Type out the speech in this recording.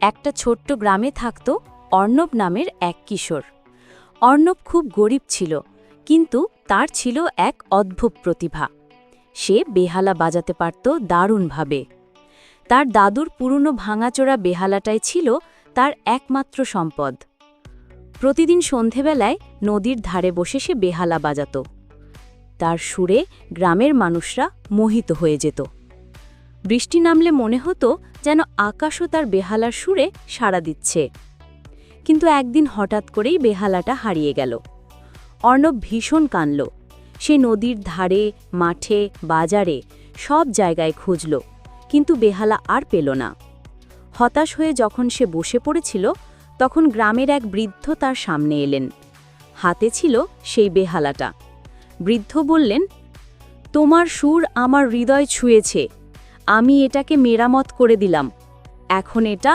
একটা ছোট্ট গ্রামে থাকত অর্ণব নামের এক কিশোর। অর্ণব খুব গরিব ছিল, কিন্তু তার ছিল এক অদ্ভুত প্রতিভা। সে বেহালা বাজাতে পারত দারুণভাবে। তার দাদুর পুরনো ভাঙাচোরা বেহালাটাই ছিল তার একমাত্র সম্পদ। প্রতিদিন সন্ধেবেলায় নদীর ধারে বসে সে বেহালা বাজাত। তার সুরে গ্রামের মানুষরা মোহিত হয়ে যেত। বৃষ্টি নামলে মনে হতো যেন আকাশও তার বেহালার সুরে সাড়া দিচ্ছে। কিন্তু একদিন হঠাৎ করেই বেহালাটা হারিয়ে গেল। অর্ণব ভীষণ কাঁদল। সে নদীর ধারে, মাঠে, বাজারে সব জায়গায় খুঁজল, কিন্তু বেহালা আর পেল না। হতাশ হয়ে যখন সে বসে পড়েছিল, তখন গ্রামের এক বৃদ্ধ তার সামনে এলেন। হাতে ছিল সেই বেহালাটা। বৃদ্ধ বললেন, তোমার সুর আমার হৃদয় ছুঁয়েছে। আমি এটাকে মেরামত করে দিলাম। এখন এটা